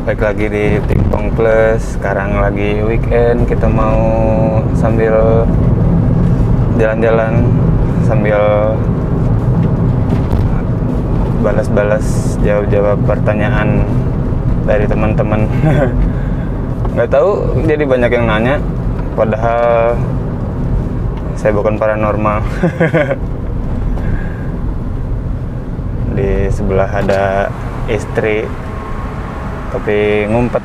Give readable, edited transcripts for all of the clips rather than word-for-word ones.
Baik lagi di Pingpong Plus. Sekarang lagi weekend, kita mau sambil jalan-jalan, sambil balas-balas jawab-jawab pertanyaan dari teman-teman. Nggak tahu, jadi banyak yang nanya, padahal saya bukan paranormal. Di sebelah ada istri, tapi ngumpet.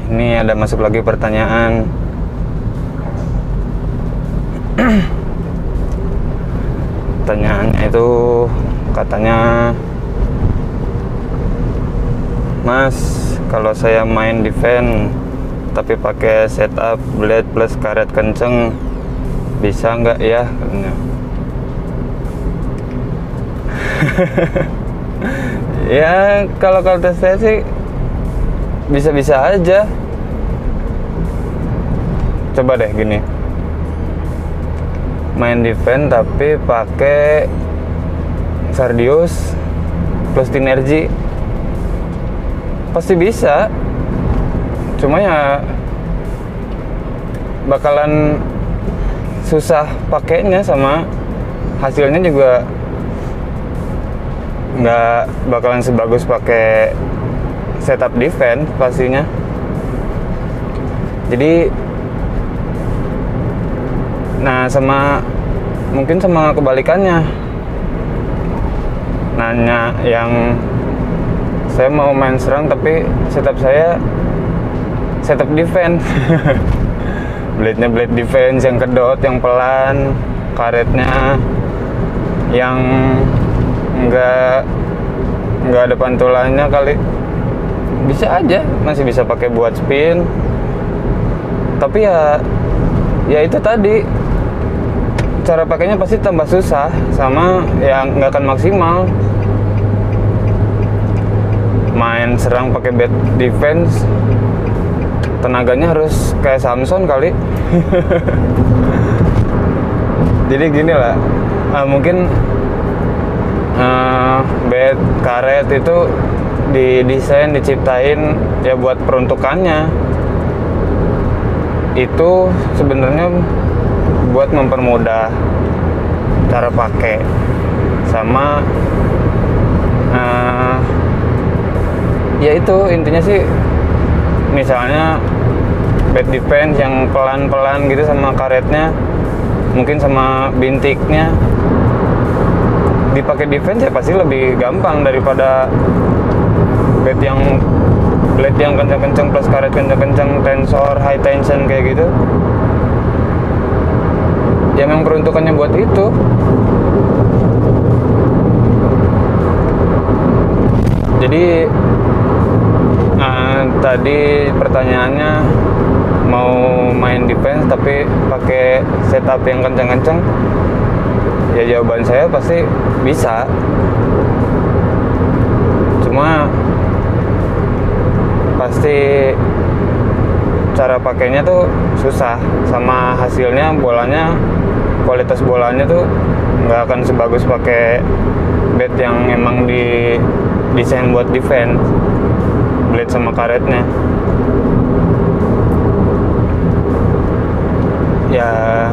Ini ada masuk lagi pertanyaan. Pertanyaannya itu katanya, Mas, kalau saya main defense tapi pakai setup blade plus karet kenceng, bisa nggak ya? Ya kalau kata saya sih bisa-bisa aja. Coba deh gini, main defense tapi pakai Sardius plus Tinergy, pasti bisa. Cuma ya bakalan susah pakainya, sama hasilnya juga nggak bakalan sebagus pakai setup defense pastinya. Jadi mungkin sama kebalikannya, nanya yang saya mau main serang tapi setup saya setup defense. Blade-nya blade defense yang kedot, yang pelan, karetnya yang nggak ada pantulannya kali. Bisa aja, masih bisa pakai buat spin, tapi ya itu tadi, cara pakainya pasti tambah susah, sama yang nggak akan maksimal. Main serang pakai bad defense, tenaganya harus kayak Samson kali. Jadi gini lah, mungkin bed karet itu didesain, diciptain ya buat peruntukannya. Itu sebenarnya buat mempermudah cara pakai, sama ya itu intinya sih. Misalnya bed defense yang pelan-pelan gitu, sama karetnya mungkin sama bintiknya dipakai defense ya pasti lebih gampang daripada blade yang kencang-kencang plus karet kencang-kencang, tensor, high tension kayak gitu. Ya memang peruntukannya buat itu. Jadi tadi pertanyaannya mau main defense tapi pakai setup yang kencang-kencang, ya jawaban saya pasti bisa. Cuma pasti cara pakainya tuh susah, sama hasilnya bolanya, kualitas bolanya tuh nggak akan sebagus pakai bat yang emang desain buat defense, blade sama karetnya. Ya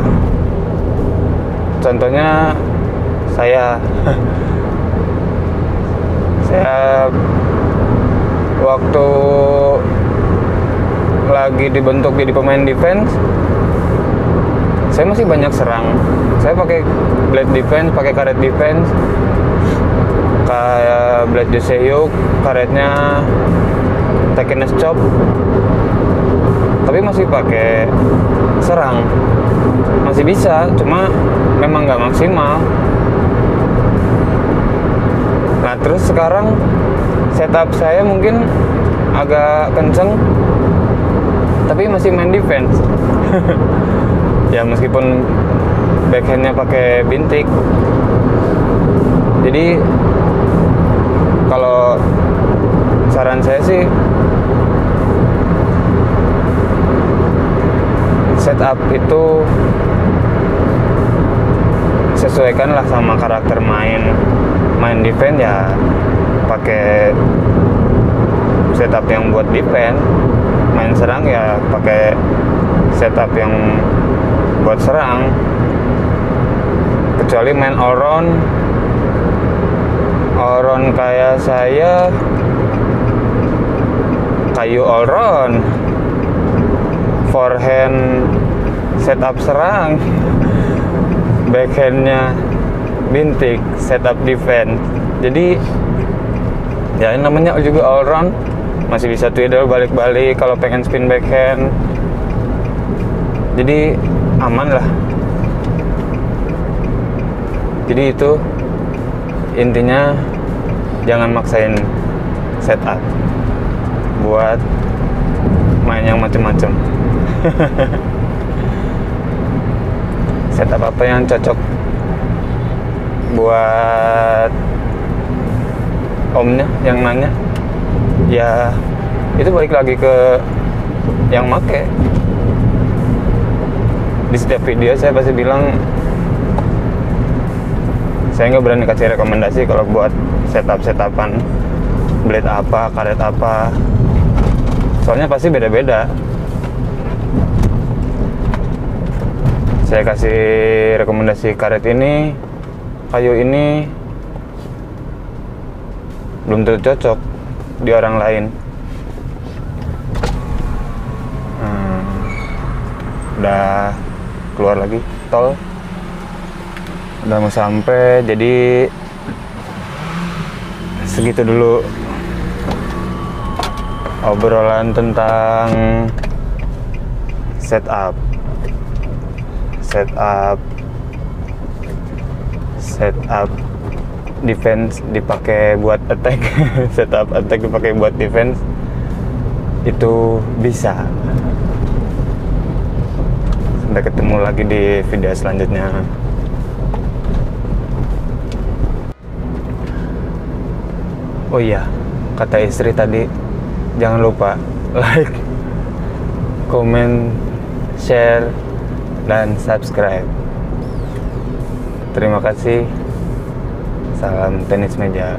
contohnya saya waktu lagi dibentuk jadi pemain defense, saya masih banyak serang. Saya pakai blade defense, pakai karet defense, kayak blade Josehyuk, karetnya Tekines Chop, tapi masih pakai serang, masih bisa. Cuma memang nggak maksimal. Nah terus sekarang setup saya mungkin agak kenceng, tapi masih main defense. Ya meskipun backhandnya pakai bintik. Jadi kalau saran saya sih, setup itu sesuaikan lah sama karakter main defense ya, pakai setup yang buat defense. Main serang ya pakai setup yang buat serang. Kecuali main all round kayak saya, kayu all round, forehand setup serang, backhandnya bintik setup defense. Jadi ya ini namanya juga all round, masih bisa twiddle balik-balik kalau pengen spin backhand. Jadi aman lah. Jadi itu intinya, jangan maksain setup buat main yang macem-macem. Setup apa yang cocok buat omnya yang nanya, ya itu balik lagi ke yang make. Di setiap video saya pasti bilang, saya nggak berani kasih rekomendasi kalau buat setupan blade apa, karet apa, soalnya pasti beda-beda. Saya kasih rekomendasi karet ini, kayu ini belum tentu cocok di orang lain. Udah keluar lagi tol, udah mau sampai. Jadi segitu dulu obrolan tentang setup defense dipakai buat attack. Setup attack dipakai buat defense, itu bisa. Sampai ketemu lagi di video selanjutnya. Oh iya, kata istri tadi, jangan lupa like, comment, share, dan subscribe. Terima kasih. Salam tenis meja.